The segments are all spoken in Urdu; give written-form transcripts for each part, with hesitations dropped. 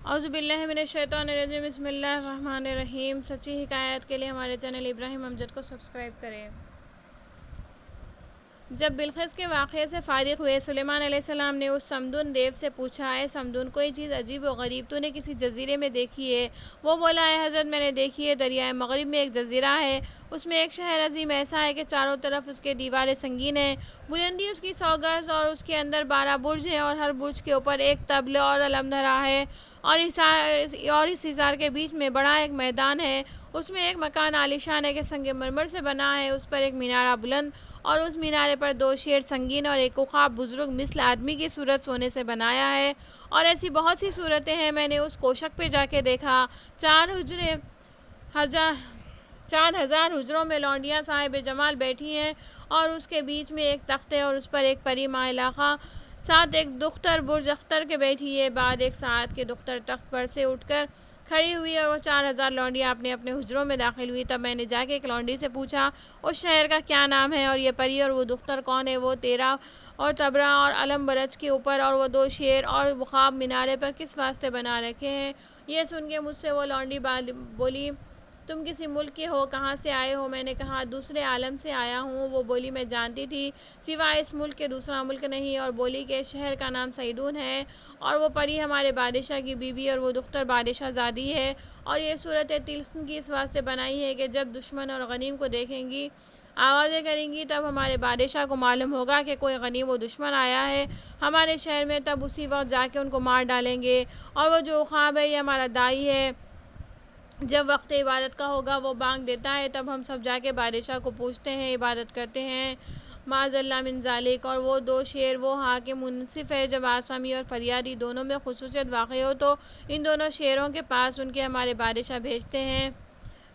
اعوذ باللہ من الشیطان الرجیم، بسم اللہ الرحمن الرحیم۔ سچی حکایت کے لیے ہمارے چینل ابراہیم امجد کو سبسکرائب کریں۔ جب بلقیس کے واقعے سے فارغ ہوئے، سلیمان علیہ السلام نے اس سمدون دیو سے پوچھا، اے سمدون، کوئی چیز عجیب و غریب تو نے کسی جزیرے میں دیکھی ہے؟ وہ بولا، اے حضرت، میں نے دیکھی ہے، دریائے مغرب میں ایک جزیرہ ہے، اس میں ایک شہر عظیم ایسا ہے کہ چاروں طرف اس کے دیواریں سنگین ہیں، بلندی اس کی 100 گز اور اس کے اندر 12 برج ہیں، اور ہر برج کے اوپر ایک طبل اور علم دھرا ہے، اور اس حصار کے بیچ میں بڑا ایک میدان ہے، اس میں ایک مکان عالیشان ہے کہ سنگ مرمر سے بنا ہے، اس پر ایک مینارہ بلند، اور اس مینارے پر 2 شیر سنگین اور ایک عقاب بزرگ مثل آدمی کی صورت سونے سے بنایا ہے، اور ایسی بہت سی صورتیں ہیں۔ میں نے اس کوشک پہ جا کے دیکھا، 4,000 حجروں میں لونڈیاں صاحب جمال بیٹھی ہیں، اور اس کے بیچ میں ایک تخت ہے، اور اس پر ایک پری ماہ لاخا ساتھ ایک دختر برج اختر کے بیٹھی ہے۔ بعد ایک ساعت کے دختر تخت پر سے اٹھ کر کھڑی ہوئی، اور وہ 4,000 لونڈیاں اپنے اپنے حجروں میں داخل ہوئی۔ تب میں نے جا کے ایک لونڈی سے پوچھا، اس شہر کا کیا نام ہے، اور یہ پری اور وہ دختر کون ہے؟ وہ تیرا اور تبرا اور علم برج کے اوپر اور وہ 2 شیر اور عقاب مینارے پر کس واسطے بنا رکھے ہیں؟ یہ سن کے مجھ سے وہ لونڈی بولی، تم کسی ملک کے ہو، کہاں سے آئے ہو؟ میں نے کہا، دوسرے عالم سے آیا ہوں۔ وہ بولی، میں جانتی تھی، سوائے اس ملک کے دوسرا ملک نہیں، اور بولی کہ اس شہر کا نام سیدون ہے، اور وہ پری ہمارے بادشاہ کی بیوی اور وہ دختر بادشاہ زادی ہے، اور یہ صورت طلسم کی اس واسطے بنائی ہے کہ جب دشمن اور غنیم کو دیکھیں گی، آوازیں کریں گی، تب ہمارے بادشاہ کو معلوم ہوگا کہ کوئی غنیم و دشمن آیا ہے ہمارے شہر میں، تب اسی وقت جا کے ان کو مار ڈالیں گے، اور وہ جو عقاب ہے یہ ہمارا دائی ہے، جب وقت عبادت کا ہوگا وہ بانگ دیتا ہے، تب ہم سب جا کے بادشاہ کو پوچھتے ہیں، عبادت کرتے ہیں، معاذ اللہ من ذالک۔ اور وہ 2 شیر وہ حاکم منصف ہے، جب آسامی اور فریادی دونوں میں خصوصیت واقع ہو تو ان دونوں شیروں کے پاس ان کے ہمارے بادشاہ بھیجتے ہیں،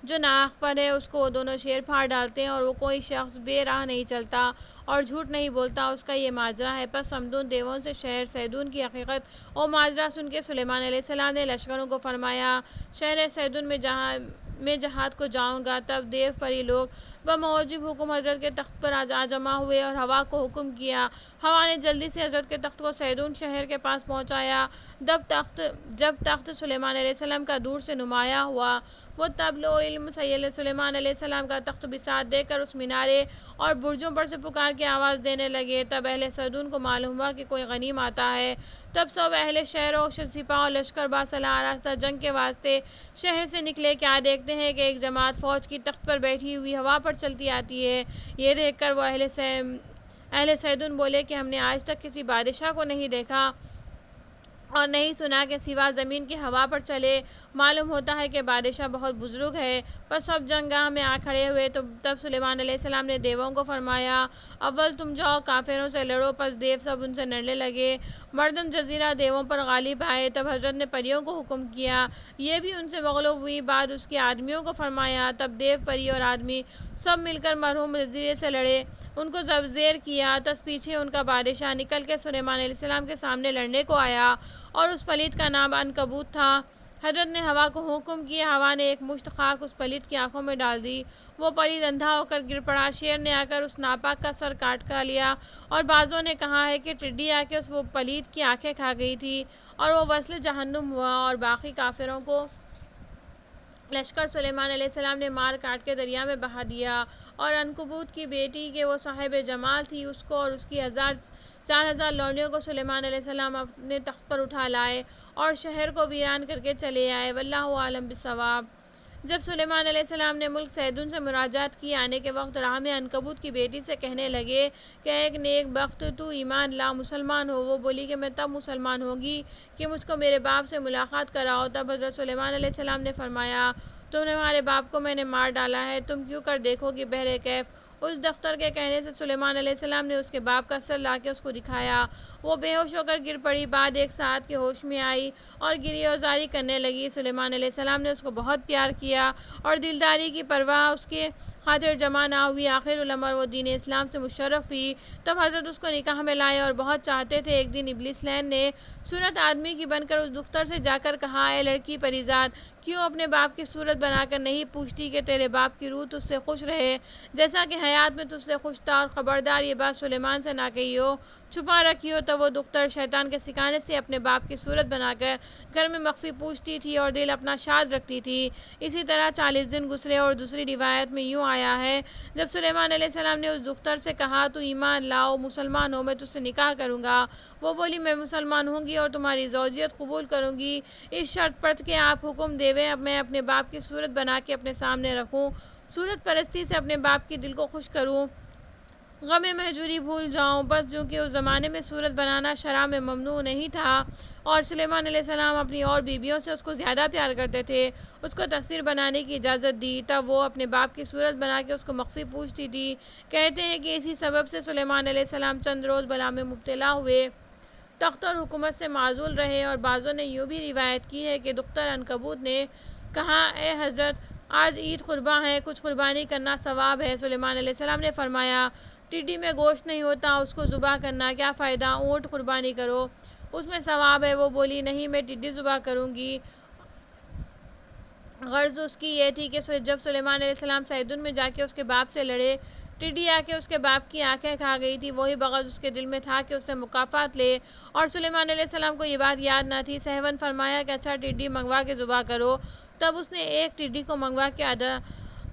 جو ناحق پر ہے اس کو وہ دونوں شیر پھاڑ ڈالتے ہیں، اور وہ کوئی شخص بے راہ نہیں چلتا اور جھوٹ نہیں بولتا، اس کا یہ ماجرا ہے۔ پس سمدون دیووں سے شہر سیدون کی حقیقت اور ماجرا سن کے سلیمان علیہ السلام نے لشکروں کو فرمایا، شہر سیدون میں جہاد کو جاؤں گا۔ تب دیو پری لوگ بموجب حکم حضرت کے تخت پر آ جمع ہوئے، اور ہوا کو حکم کیا، ہوا نے جلدی سے حضرت کے تخت کو سیدون شہر کے پاس پہنچایا۔ جب تخت سلیمان علیہ السلام کا دور سے نمایاں ہوا، وہ طبل و علم سید سلیمان علیہ السلام کا تخت بساط دے کر اس مینارے اور برجوں پر سے پکار کے آواز دینے لگے۔ تب اہل سیدون کو معلوم ہوا کہ کوئی غنیم آتا ہے، تب سب اہل شہر و سپاہ و لشکر باصلاح آراستہ جنگ کے واسطے شہر سے نکلے۔ کیا دیکھتے ہیں کہ ایک جماعت فوج کی تخت پر بیٹھی ہوئی ہوا پر چلتی آتی ہے۔ یہ دیکھ کر وہ اہل سیدون بولے کہ ہم نے آج تک کسی بادشاہ کو نہیں دیکھا اور نہیں سنا کہ سوا زمین کی ہوا پر چلے، معلوم ہوتا ہے کہ بادشاہ بہت بزرگ ہے۔ پس سب جنگاہ میں آ کھڑے ہوئے، تو تب سلیمان علیہ السلام نے دیووں کو فرمایا، اول تم جاؤ کافروں سے لڑو۔ پس دیو سب ان سے لڑنے لگے، مردم جزیرہ دیووں پر غالب آئے۔ تب حضرت نے پریوں کو حکم کیا، یہ بھی ان سے مغلوب ہوئی، بعد اس کے آدمیوں کو فرمایا، تب دیو پری اور آدمی سب مل کر مرحوم جزیرے سے لڑے، ان کو زیر کیا۔ تس پیچھے ان کا بادشاہ نکل کے سلیمان علیہ السلام کے سامنے لڑنے کو آیا، اور اس پلیت کا نام عنکبوت تھا۔ حضرت نے ہوا کو حکم کیا، ہوا نے ایک مشت خاک اس پلیت کی آنکھوں میں ڈال دی، وہ پلیت اندھا ہو کر گر پڑا۔ شیر نے آ کر اس ناپاک کا سر کاٹ کا لیا، اور بعضوں نے کہا ہے کہ ٹڈی آ کے اس وہ پلیت کی آنکھیں کھا گئی تھی، اور وہ وصل جہنم ہوا۔ اور باقی کافروں کو لشکر سلیمان علیہ السلام نے مار کاٹ کے دریا میں بہا دیا، اور عنکبوت کی بیٹی کہ وہ صاحب جمال تھی، اس کو اور اس کی 4,000 لونڈیوں کو سلیمان علیہ السلام اپنے تخت پر اٹھا لائے اور شہر کو ویران کر کے چلے آئے۔ واللہ عالم بالصواب۔ جب سلیمان علیہ السلام نے ملک سیدون سے مراجعت کی، آنے کے وقت راہ میں عنکبوت کی بیٹی سے کہنے لگے کہ ایک نیک بخت، تو ایمان لا، مسلمان ہو۔ وہ بولی کہ میں تب مسلمان ہوگی کہ مجھ کو میرے باپ سے ملاقات کراؤ۔ تب حضرت سلیمان علیہ السلام نے فرمایا، تمہارے باپ کو میں نے مار ڈالا ہے، تم کیوں کر دیکھو گی بہر کیف۔ اس دختر کے کہنے سے سلیمان علیہ السلام نے اس کے باپ کا سر لا کے اس کو دکھایا، وہ بے ہوش ہو کر گر پڑی، بعد ایک ساعت کے ہوش میں آئی اور گری اور زاری کرنے لگی۔ سلیمان علیہ السلام نے اس کو بہت پیار کیا، اور دلداری کی پرواہ اس کے خاطر جمع نہ ہوئی۔ آخر الامر وہ دین اسلام سے مشرف ہوئی، تب حضرت اس کو نکاح میں لائے اور بہت چاہتے تھے۔ ایک دن ابلیس لعین نے صورت آدمی کی بن کر اس دختر سے جا کر کہا، اے لڑکی پری زاد، کیوں اپنے باپ کی صورت بنا کر نہیں پوچھتی کہ تیرے باپ کی روح تجھ سے خوش رہے جیسا کہ حیات میں تجھ سے خوش تھا، اور خبردار یہ بات سلیمان سے نہ کہی ہو۔ چھپا رکھی ہو، تو وہ دختر شیطان کے سکھانے سے اپنے باپ کی صورت بنا کر گھر میں مخفی پوچھتی تھی اور دل اپنا شاد رکھتی تھی۔ اسی طرح 40 دن گزرے اور دوسری روایت میں یوں آیا ہے، جب سلیمان علیہ السلام نے اس دختر سے کہا تو ایمان لاؤ، مسلمان ہو، میں تجھ سے نکاح کروں گا، وہ بولی میں مسلمان ہوں گی اور تمہاری زوجیت قبول کروں گی، اس شرط پر کہ آپ حکم دیویں میں اپنے باپ کی صورت بنا کے اپنے سامنے رکھوں، صورت پرستی سے اپنے باپ کی دل کو خوش کروں، غم مہجوری بھول جاؤں۔ بس چونکہ اس زمانے میں صورت بنانا شرع میں ممنوع نہیں تھا اور سلیمان علیہ السلام اپنی اور بیویوں سے اس کو زیادہ پیار کرتے تھے، اس کو تصویر بنانے کی اجازت دی، تب وہ اپنے باپ کی صورت بنا کے اس کو مخفی پوچھتی تھی۔ کہتے ہیں کہ اسی سبب سے سلیمان علیہ السلام چند روز بلا میں مبتلا ہوئے، تخت اور حکومت سے معزول رہے، اور بعضوں نے یوں بھی روایت کی ہے کہ دختر عنکبوت نے کہا، اے حضرت، آج عید قرباں ہے، کچھ قربانی کرنا ثواب ہے۔ سلیمان علیہ السلام نے فرمایا، ٹڈی میں گوشت نہیں ہوتا، اس کو ذبح کرنا کیا فائدہ، اونٹ قربانی کرو، اس میں ثواب ہے۔ وہ بولی، نہیں، میں ٹڈی ذبح کروں گی۔ غرض اس کی یہ تھی کہ جب سلیمان علیہ السلام سیدن میں جا کے اس کے باپ سے لڑے، ٹڈی آ کے اس کے باپ کی آنکھیں کھا گئی تھی، وہی بغض اس کے دل میں تھا کہ اس سے مکافات لے، اور سلیمان علیہ السلام کو یہ بات یاد نہ تھی۔ سہون فرمایا کہ اچھا، ٹڈی منگوا کے ذبح کرو۔ تب اس نے ایک ٹڈی کو منگوا کے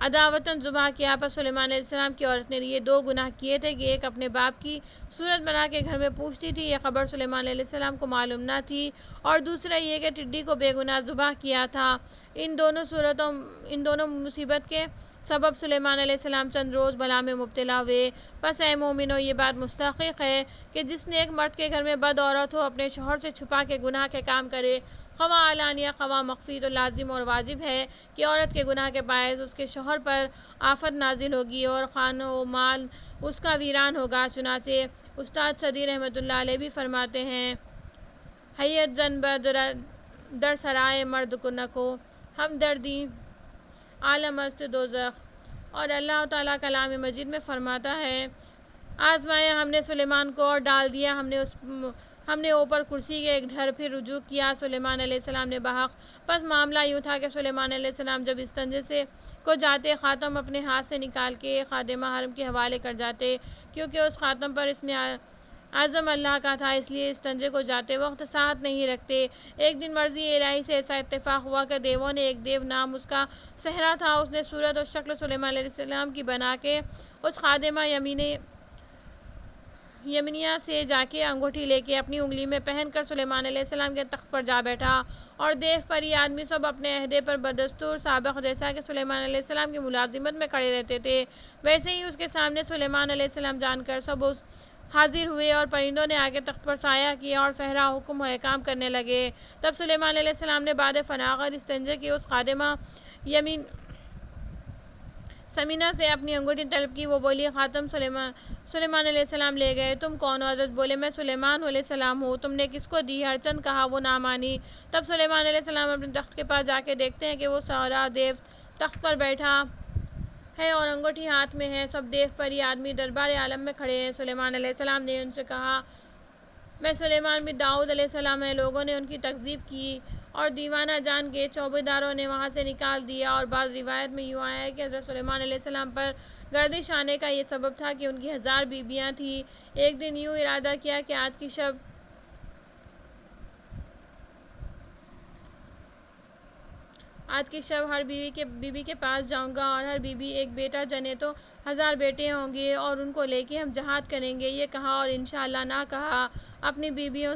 عداوتاً ذبح کیا۔ پر سلیمان علیہ السلام کی عورت نے یہ 2 گناہ کیے تھے کہ ایک اپنے باپ کی صورت بنا کے گھر میں پوچھتی تھی، یہ خبر سلیمان علیہ السلام کو معلوم نہ تھی، اور دوسرا یہ کہ ٹڈی کو بے گناہ ذبح کیا تھا۔ ان دونوں مصیبت کے سبب سلیمان علیہ السلام چند روز بلا میں مبتلا ہوئے۔ پس اے مومنو، یہ بات مستحق ہے کہ جس نے ایک مرد کے گھر میں بد عورت ہو اپنے شوہر سے چھپا کے گناہ کے کام کرے، خواہ علانیہ خواہ مخفی، تو لازم اور واجب ہے کہ عورت کے گناہ کے باعث اس کے شوہر پر آفت نازل ہوگی اور خانہ و مال اس کا ویران ہوگا۔ چنانچہ استاد صدی رحمۃ اللہ علیہ بھی فرماتے ہیں، حیت زن در سرائے مرد کو ہم دردی عالم است دوزخ۔ اور اللہ تعالیٰ کلام مجید میں فرماتا ہے، آزمایا ہم نے سلیمان کو اور ڈال دیا ہم نے اوپر کرسی کے ایک ڈھر، پھر رجوع کیا سلیمان علیہ السلام نے بحق۔ پس معاملہ یوں تھا کہ سلیمان علیہ السلام جب استنجے سے کو جاتے، خاتم اپنے ہاتھ سے نکال کے خادمہ حرم کے حوالے کر جاتے، کیونکہ اس خاتم پر اسم اعظم اللہ کا تھا، اس لیے استنجے کو جاتے وقت ساتھ نہیں رکھتے۔ ایک دن مرضی الہی سے ایسا اتفاق ہوا کہ دیووں نے ایک دیو نام اس کا صحرا تھا، اس نے صورت اور شکل سلیمان علیہ السلام کی بنا کے اس خادمہ یمنیہ سے جا کے انگوٹھی لے کے اپنی انگلی میں پہن کر سلیمان علیہ السلام کے تخت پر جا بیٹھا، اور دیو پری آدمی سب اپنے عہدے پر بدستور سابق جیسا کہ سلیمان علیہ السلام کی ملازمت میں کھڑے رہتے تھے، ویسے ہی اس کے سامنے سلیمان علیہ السلام جان کر سب حاضر ہوئے، اور پرندوں نے آگے تخت پر سایہ کیا اور صحرا حکم و احکام کرنے لگے۔ تب سلیمان علیہ السلام نے بعد فراغت استنجے کی اس خادمہ سمینہ سے اپنی انگوٹھی طلب کی، وہ بولی، خاتم سلیمان علیہ السلام لے گئے، تم کون ہو؟ حضرت بولے، میں سلیمان علیہ السلام ہوں، تم نے کس کو دی؟ ہر چند کہا، وہ نہ مانی۔ تب سلیمان علیہ السلام اپنے تخت کے پاس جا کے دیکھتے ہیں کہ وہ سارا دیو تخت پر بیٹھا ہے اور انگوٹھی ہاتھ میں ہے، سب دیو پری آدمی دربار عالم میں کھڑے ہیں۔ سلیمان علیہ السلام نے ان سے کہا، میں سلیمان بن داؤد علیہ السلام ہے۔ لوگوں نے ان کی تکذیب کی اور دیوانہ جان کے چوبیداروں نے وہاں سے نکال دیا، اور بعض روایت میں یوں آیا ہے کہ حضرت سلیمان علیہ السلام پر گردش آنے کا یہ سبب تھا کہ ان کی 1000 بیویاں تھیں۔ ایک دن یوں ارادہ کیا کہ آج کی شب ہر بیوی کے پاس جاؤں گا، اور ہر بیوی ایک بیٹا جنے تو 1000 بیٹے ہوں گے، اور ان کو لے کے ہم جہاد کریں گے۔ یہ کہا اور انشاءاللہ نہ کہا، اپنی بیویوں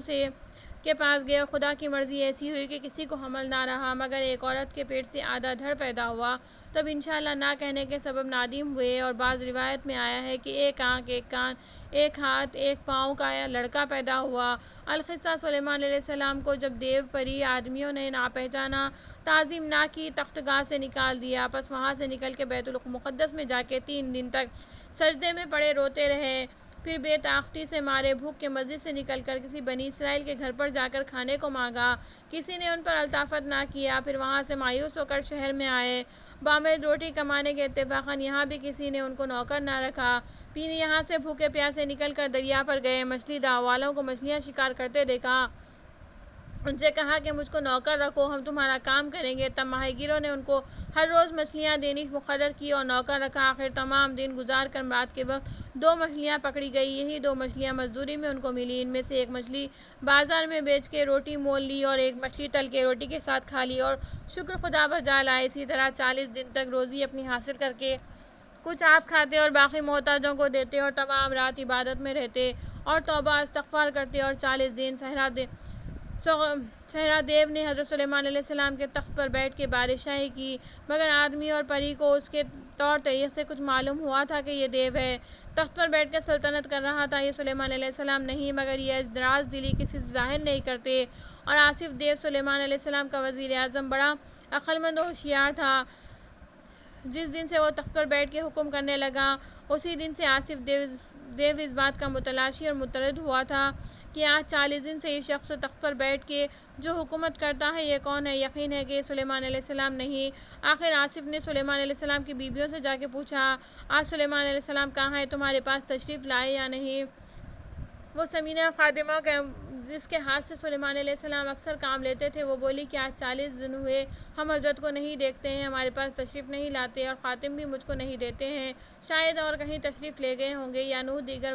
کے پاس گئے، اور خدا کی مرضی ایسی ہوئی کہ کسی کو حمل نہ رہا، مگر ایک عورت کے پیٹ سے آدھا دھڑ پیدا ہوا۔ تب انشاءاللہ نہ کہنے کے سبب نادم ہوئے، اور بعض روایت میں آیا ہے کہ ایک آنکھ، ایک کان، ایک ہاتھ، ایک پاؤں کا لڑکا پیدا ہوا۔ القصہ، سلیمان علیہ السلام کو جب دیو پری آدمیوں نے نہ پہچانا، تعظیم نہ کی، تخت گاہ سے نکال دیا، پس وہاں سے نکل کے بیت المقدس میں جا کے 3 دن تک سجدے میں پڑے روتے رہے، پھر بے طاقتی سے مارے بھوک کے مسجد سے نکل کر کسی بنی اسرائیل کے گھر پر جا کر کھانے کو مانگا، کسی نے ان پر الطافت نہ کیا، پھر وہاں سے مایوس ہو کر شہر میں آئے، بامید روٹی کمانے کے اتفاقاً یہاں بھی کسی نے ان کو نوکر نہ رکھا، پھر یہاں سے بھوکے پیاسے نکل کر دریا پر گئے، مچھلی داو والوں کو مچھلیاں شکار کرتے دیکھا، ان سے کہا کہ مجھ کو نوکر رکھو، ہم تمہارا کام کریں گے۔ تب ماہی گیروں نے ان کو ہر روز مچھلیاں دینی مقرر کی اور نوکر رکھا۔ آخر تمام دن گزار کر رات کے وقت 2 مچھلیاں پکڑی گئی۔ یہی 2 مچھلیاں مزدوری میں ان کو ملی۔ ان میں سے ایک مچھلی بازار میں بیچ کے روٹی مول لی اور ایک مچھلی تل کے روٹی کے ساتھ کھا لی اور شکر خدا بجا لائے۔ اسی طرح 40 دن تک روزی اپنی حاصل کر کے کچھ آپ کھاتے اور باقی محتاجوں کو دیتے اور تمام رات عبادت میں رہتے اور توبہ استغفار کرتے۔ اور 40 دن صحرا دیو نے حضرت سلیمان علیہ السلام کے تخت پر بیٹھ کے بادشاہی کی، مگر آدمی اور پری کو اس کے طور طریق سے کچھ معلوم ہوا تھا کہ یہ دیو ہے، تخت پر بیٹھ کر سلطنت کر رہا تھا۔ یہ سلیمان علیہ السلام نہیں، مگر یہ ازدراز دلی کسی سے ظاہر نہیں کرتے۔ اور آصف دیو سلیمان علیہ السلام کا وزیر اعظم بڑا عقلمند و ہوشیار تھا۔ جس دن سے وہ تخت پر بیٹھ کے حکم کرنے لگا، اسی دن سے آصف دیو اس بات کا متلاشی اور مترد ہوا تھا کہ آج 40 دن سے یہ شخص تخت پر بیٹھ کے جو حکومت کرتا ہے یہ کون ہے؟ یقین ہے کہ یہ سلیمان علیہ السلام نہیں۔ آخر آصف نے سلیمان علیہ السلام کی بیویوں سے جا کے پوچھا، آج سلیمان علیہ السلام کہاں ہے؟ تمہارے پاس تشریف لائے یا نہیں؟ وہ سمینہ خادمہ جس کے ہاتھ سے سلیمان علیہ السلام اکثر کام لیتے تھے، وہ بولی کہ آج 40 دن ہوئے ہم حضرت کو نہیں دیکھتے ہیں، ہمارے پاس تشریف نہیں لاتے اور خاتم بھی مجھ کو نہیں دیتے ہیں، شاید اور کہیں تشریف لے گئے ہوں گے یا نوح دیگر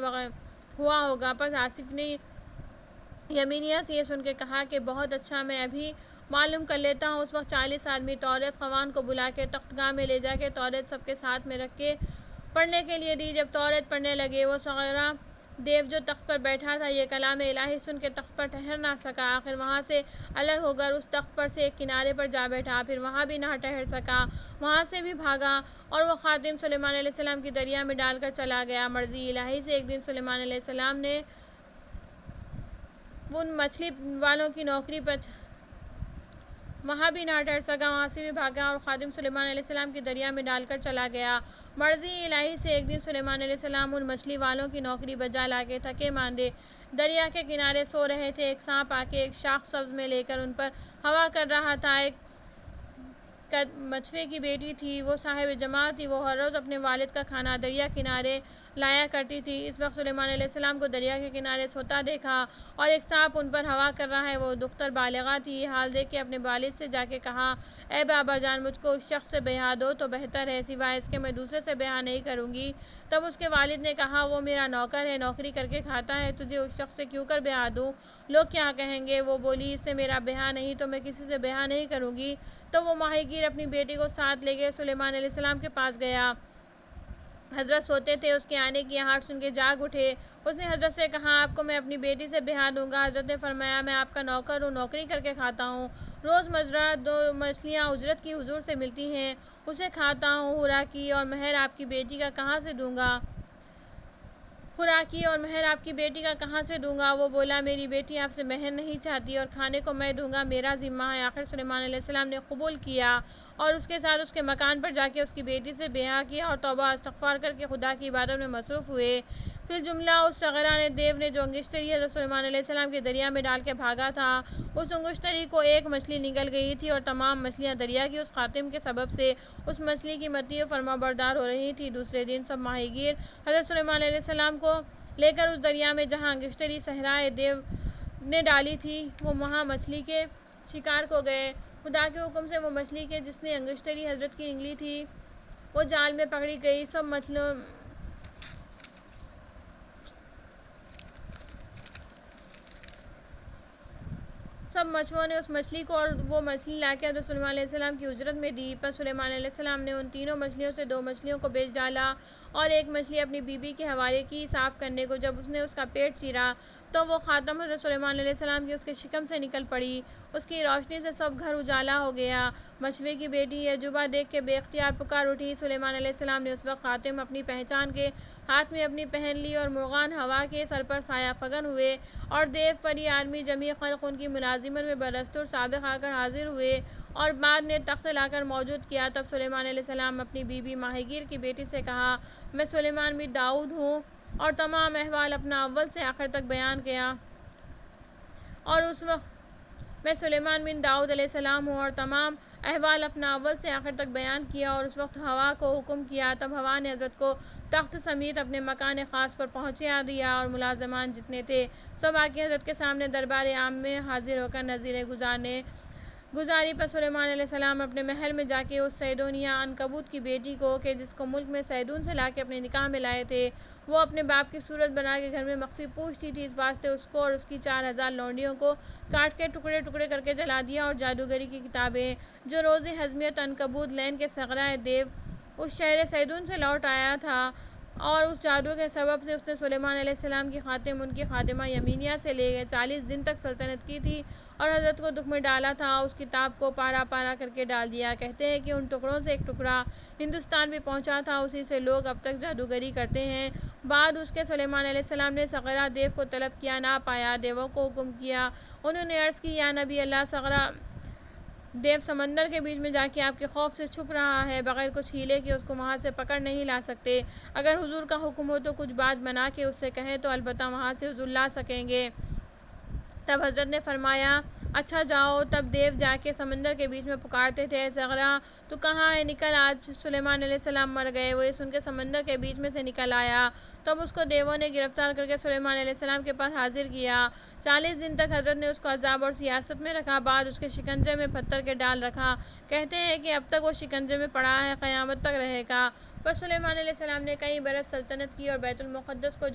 ہوا ہوگا۔ پس آصف نے یمینیہ سے یہ سن کے کہا کہ بہت اچھا، میں ابھی معلوم کر لیتا ہوں۔ اس وقت 40 آدمی توریت خوان کو بلا کے تخت گاہ میں لے جا کے توریت سب کے ساتھ میں رکھ کے پڑھنے کے لیے دی۔ جب توریت پڑھنے لگے، وہ صغیرہ دیو جو تخت پر بیٹھا تھا یہ کلام الہی سن کے تخت پر ٹھہر نہ سکا، آخر وہاں سے الگ ہو کر اس تخت پر سے ایک کنارے پر جا بیٹھا، پھر وہاں بھی نہ ٹھہر سکا، وہاں سے بھی بھاگا اور وہ خاتم سلیمان علیہ السلام کی دریا میں ڈال کر چلا گیا۔ مرضی الہی سے ایک دن سلیمان علیہ السلام نے ان مچھلی والوں کی نوکری پر وہاں بھی نہ ٹھہر سکا، وہاں سے بھی بھاگا اور خادم سلیمان علیہ السلام کی دریا میں ڈال کر چلا گیا۔ مرضی الہی سے ایک دن سلیمان علیہ السلام ان مچھلی والوں کی نوکری بجا لا کے تھکے ماندے دریا کے کنارے سو رہے تھے۔ ایک سانپ آ کے ایک شاخ سبز میں لے کر ان پر ہوا کر رہا تھا۔ ایک مچھوے کی بیٹی تھی، وہ صاحب جماعت تھی، وہ ہر روز اپنے والد کا کھانا دریا کنارے لایا کرتی تھی۔ اس وقت سلیمان علیہ السلام کو دریا کے کنارے سوتا دیکھا اور ایک سانپ ان پر ہوا کر رہا ہے۔ وہ دختر بالغہ تھی، یہ حال دیکھ کے اپنے والد سے جا کے کہا، اے بابا جان، مجھ کو اس شخص سے بیاہ دو تو بہتر ہے، سوائے اس کے میں دوسرے سے بیاہ نہیں کروں گی۔ تب اس کے والد نے کہا، وہ میرا نوکر ہے، نوکری کر کے کھاتا ہے، تجھے اس شخص سے کیوں کر بیاہ دوں؟ لوگ کیا کہیں گے؟ وہ بولی، اس سے میرا بیاہ نہیں تو میں کسی سے بیاہ نہیں کروں گی۔ تو وہ ماہی گیر اپنی بیٹی کو ساتھ لے گئے، سلیمان علیہ السلام کے پاس گیا۔ حضرت سوتے تھے، اس کے آنے کی آہٹ سن کے جاگ اٹھے۔ اس نے حضرت سے کہا، آپ کو میں اپنی بیٹی سے بیاہ دوں گا۔ حضرت نے فرمایا، میں آپ کا نوکر ہوں، نوکری کر کے کھاتا ہوں، روز مزرعہ 2 مچھلیاں اجرت کی حضور سے ملتی ہیں، اسے کھاتا ہوں، خوراکی اور مہر آپ کی بیٹی کا کہاں سے دوں گا؟ خوراکی اور مہر آپ کی بیٹی کا کہاں سے دوں گا؟ وہ بولا، میری بیٹی آپ سے مہر نہیں چاہتی اور کھانے کو میں دوں گا، میرا ذمہ ہے۔ آخر سلیمان علیہ السلام نے قبول کیا اور اس کے ساتھ اس کے مکان پر جا کے اس کی بیٹی سے بیاہ کیا اور توبہ استغفار کر کے خدا کی عبادت میں مصروف ہوئے۔ پھر جملہ اس صغیرہ دیو نے جو انگشتری حضرت سلیمان علیہ السلام کے دریا میں ڈال کے بھاگا تھا، اس انگشتری کو ایک مچھلی نگل گئی تھی اور تمام مچھلیاں دریا کی اس خاتم کے سبب سے اس مچھلی کی مطیع و فرما بردار ہو رہی تھی۔ دوسرے دن سب ماہی گیر حضرت سلیمان علیہ السلام کو لے کر اس دریا میں جہاں انگشتری صحرائے دیو نے ڈالی تھی، وہ وہاں مچھلی کے شکار کو گئے۔ خدا کے حکم سے وہ مچھلی کے جس نے انگشتری حضرت کی نگلی تھی وہ جال میں پکڑی گئی۔ سب مچھووں نے اس مچھلی کو اور وہ مچھلی لا کے حضرت سلیمان علیہ السلام کی اجرت میں دی۔ پر سلیمان علیہ السلام نے ان تینوں مچھلیوں سے 2 مچھلیوں کو بیچ ڈالا اور ایک مچھلی اپنی بیوی کے حوالے کی صاف کرنے کو۔ جب اس نے اس کا پیٹ چیرا تو وہ خاتم حضرت سلیمان علیہ السلام کی اس کے شکم سے نکل پڑی، اس کی روشنی سے سب گھر اجالا ہو گیا۔ مچھوے کی بیٹی یہ عجوبہ دیکھ کے بے اختیار پکار اٹھی۔ سلیمان علیہ السلام نے اس وقت خاتم اپنی پہچان کے ہاتھ میں اپنی پہن لی اور مرغان ہوا کے سر پر سایہ فگن ہوئے اور دیو پری آدمی جمیع خلق ان کی ملازمت میں بدستور سابق آ کر حاضر ہوئے اور بعد نے تخت لا کر موجود کیا۔ تب سلیمان علیہ السلام اپنی بیوی ماہی گیر کی بیٹی سے کہا، میں سلیمان بن داؤد ہوں، اور تمام احوال اپنا اول سے آخر تک بیان کیا اور اس وقت میں سلیمان بن داؤد علیہ السلام ہوں، اور تمام احوال اپنا اول سے آخر تک بیان کیا، اور اس وقت ہوا کو حکم کیا، تب ہوا نے حضرت کو تخت سمیت اپنے مکان خاص پر پہنچا دیا، اور ملازمان جتنے تھے سب آ کے حضرت کے سامنے دربار عام میں حاضر ہو کر نظیر گزاری پر سلیمان علیہ السلام اپنے محل میں جا کے اس سیدونیہ عنکبوت کی بیٹی کو، کہ جس کو ملک میں سیدون سے لا کے اپنے نکاح میں لائے تھے، وہ اپنے باپ کی صورت بنا کے گھر میں مخفی پوچھتی تھی، اس واسطے اس کو اور اس کی 4000 لونڈیوں کو کاٹ کے ٹکڑے ٹکڑے کر کے جلا دیا، اور جادوگری کی کتابیں جو روز ہضمیت عنکبوت لین کے صغرائے دیو اس شہر سیدون سے لوٹ آیا تھا، اور اس جادو کے سبب سے اس نے سلیمان علیہ السلام کی خاتم ان کی خادمہ یمینیہ سے لے گئے 40 دن تک سلطنت کی تھی، اور حضرت کو دکھ میں ڈالا تھا، اس کتاب کو پارا پارا کر کے ڈال دیا۔ کہتے ہیں کہ ان ٹکڑوں سے ایک ٹکڑا ہندوستان بھی پہنچا تھا، اسی سے لوگ اب تک جادوگری کرتے ہیں۔ بعد اس کے سلیمان علیہ السلام نے صغرا دیو کو طلب کیا، نہ پایا، دیووں کو حکم کیا، انہوں نے عرض کی یا نبی اللہ، صغرا دیو سمندر کے بیچ میں جا کے آپ کے خوف سے چھپ رہا ہے، بغیر کچھ ہیلے کے اس کو وہاں سے پکڑ نہیں لا سکتے، اگر حضور کا حکم ہو تو کچھ بات بنا کے اس سے کہیں تو البتہ وہاں سے حضور لا سکیں گے۔ تب حضرت نے فرمایا اچھا جاؤ۔ تب دیو جا کے سمندر کے بیچ میں پکارتے تھے، صغرا تو کہاں ہے، نکل، آج سلیمان علیہ السلام مر گئے۔ وہ یہ سن کے سمندر کے بیچ میں سے نکل آیا، تب اس کو دیووں نے گرفتار کر کے سلیمان علیہ السلام کے پاس حاضر کیا۔ 40 دن تک حضرت نے اس کو عذاب اور سیاست میں رکھا، بعد اس کے شکنجے میں پتھر کے ڈال رکھا، کہتے ہیں کہ اب تک وہ شکنجے میں پڑا ہے، قیامت تک رہے گا۔ پس سلیمان علیہ السلام نے کئی برس سلطنت کی، اور بیت المقدس کو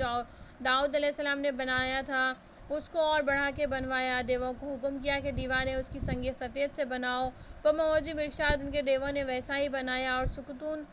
داؤد علیہ السلام نے بنایا تھا اس کو اور بڑھا کے بنوایا، دیووں کو حکم کیا کہ دیوانے اس کی سنگ سفید سے بناؤ، بموجب ارشاد ان کے دیووں نے ویسا ہی بنایا، اور ستون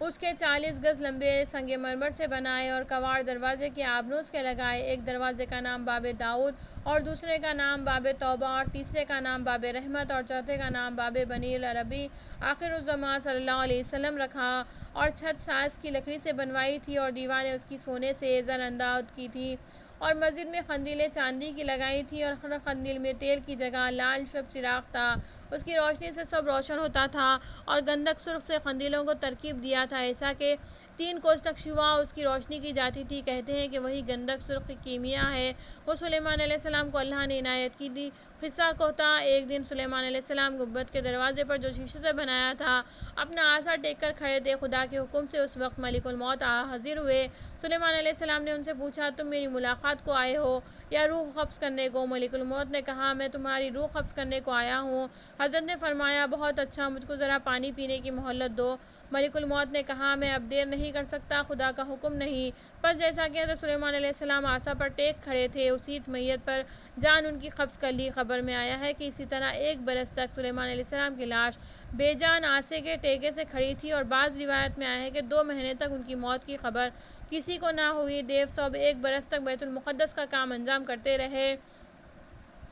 اس کے 40 گز لمبے سنگ مرمر سے بنائے، اور کواڑ دروازے کے آبنوس کے لگائے، ایک دروازے کا نام باب داؤد، اور دوسرے کا نام باب توبہ، اور تیسرے کا نام باب رحمت، اور چوتھے کا نام باب بنی العربی آخر الزمان صلی اللہ علیہ وسلم رکھا، اور چھت ساز کی لکڑی سے بنوائی تھی، اور دیواریں اس کی سونے سے زر انداز کی تھی، اور مسجد میں قندیلیں چاندی کی لگائی تھی، اور ہر قندیل میں تیل کی جگہ لال شب چراغ تھا، اس کی روشنی سے سب روشن ہوتا تھا، اور گندھک سرخ سے قندیلوں کو ترکیب دیا تھا، ایسا کہ 3 کوس تک شعاع اس کی روشنی کی جاتی تھی۔ کہتے ہیں کہ وہی گندھک سرخ کیمیا ہے، وہ سلیمان علیہ السلام کو اللہ نے عنایت کی تھی۔ قصہ کوتا ایک دن سلیمان علیہ السلام گنبد کے دروازے پر جو شیشے سے بنایا تھا اپنا عصا ٹیک کر کھڑے تھے، خدا کے حکم سے اس وقت ملک الموت حاضر ہوئے۔ سلیمان علیہ السلام نے ان سے پوچھا تم میری ملاقات کو آئے ہو یا روح قبض کرنے کو؟ ملک الموت نے کہا میں تمہاری روح قبض کرنے کو آیا ہوں۔ حضرت نے فرمایا بہت اچھا، مجھ کو ذرا پانی پینے کی مہلت دو۔ ملک الموت نے کہا میں اب دیر نہیں کر سکتا، خدا کا حکم نہیں۔ پس جیسا کہ حضرت سلیمان علیہ السلام عصا پر ٹیک کھڑے تھے، اسی میت پر جان ان کی قبض کر لی۔ خبر میں آیا ہے کہ اسی طرح 1 برس تک سلیمان علیہ السلام کی لاش بے جان عصے کے ٹیکے سے کھڑی تھی، اور بعض روایت میں آیا ہے کہ 2 مہینے تک ان کی موت کی خبر کسی کو نہ ہوئی۔ دیو سب 1 برس تک بیت المقدس کا کام انجام کرتے رہے،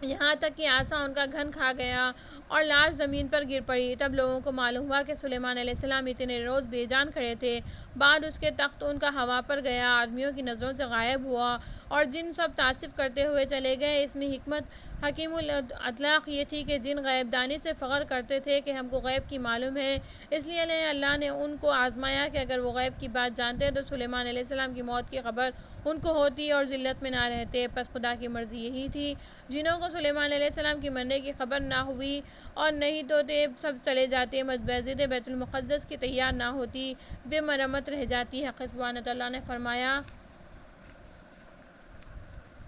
یہاں تک کہ عصا ان کا گھن کھا گیا اور لاش زمین پر گر پڑی۔ تب لوگوں کو معلوم ہوا کہ سلیمان علیہ السلام اتنے روز بے جان کھڑے تھے، بعد اس کے تخت ان کا ہوا پر گیا، آدمیوں کی نظروں سے غائب ہوا، اور جن سب تعصب کرتے ہوئے چلے گئے۔ اس میں حکمت حکیم الاطلاق یہ تھی کہ جن غیب دانی سے فخر کرتے تھے کہ ہم کو غیب کی معلوم ہے، اس لیے اللہ نے ان کو آزمایا کہ اگر وہ غیب کی بات جانتے تو سلیمان علیہ السلام کی موت کی خبر ان کو ہوتی اور ذلت میں نہ رہتے۔ پس خدا کی مرضی یہی تھی، جنہوں کو سلیمان علیہ السلام کی مرنے کی خبر نہ ہوئی اور نہیں تو سب چلے جاتے، مسجد بیت المقدس کی تیار نہ ہوتی، بے مرمت رہ جاتی۔ حق سبحانہ تعالیٰ نے فرمایا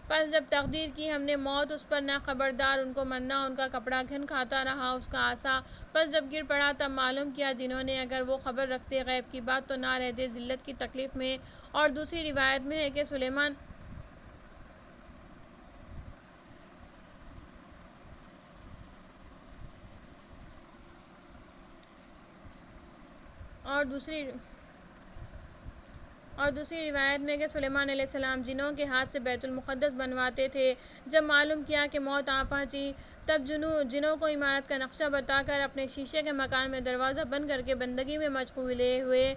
پس جب تقدیر کی ہم نے موت اس پر نہ خبردار ان کو مرنا، ان کا کپڑا گھن کھاتا رہا اس کا عصا، پس جب گر پڑا تب معلوم کیا جنہوں نے اگر وہ خبر رکھتے غیب کی بات تو نہ رہتے ذلت کی تکلیف میں۔ اور دوسری روایت میں ہے کہ سلیمان اور دوسری روایت میں کہ سلیمان علیہ السلام جنوں کے ہاتھ سے بیت المقدس بنواتے تھے، جب معلوم کیا کہ موت آ پہنچی تب جنوں کو عمارت کا نقشہ بتا کر اپنے شیشے کے مکان میں دروازہ بند کر کے بندگی میں مشغول ہوئے۔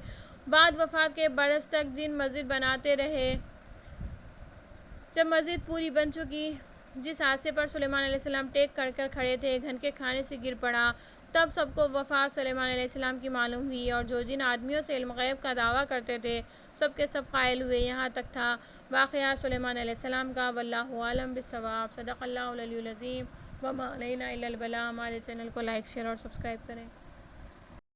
بعد وفات کے برس تک جن مسجد بناتے رہے، جب مسجد پوری بن چکی، جس عصے پر سلیمان علیہ السلام ٹیک کر کھڑے تھے گھن کے کھانے سے گر پڑا، تب سب کو وفات سلیمان علیہ السلام کی معلوم ہوئی، اور جو جن آدمیوں سے علم غیب کا دعویٰ کرتے تھے سب کے سب قائل ہوئے۔ یہاں تک تھا واقعہ سلیمان علیہ السلام کا، واللہ عالم بالصواب۔ صدق اللہ العلی العظیم۔ وما علینا الا البلاغ. ہمارے چینل کو لائک، شیئر اور سبسکرائب کریں.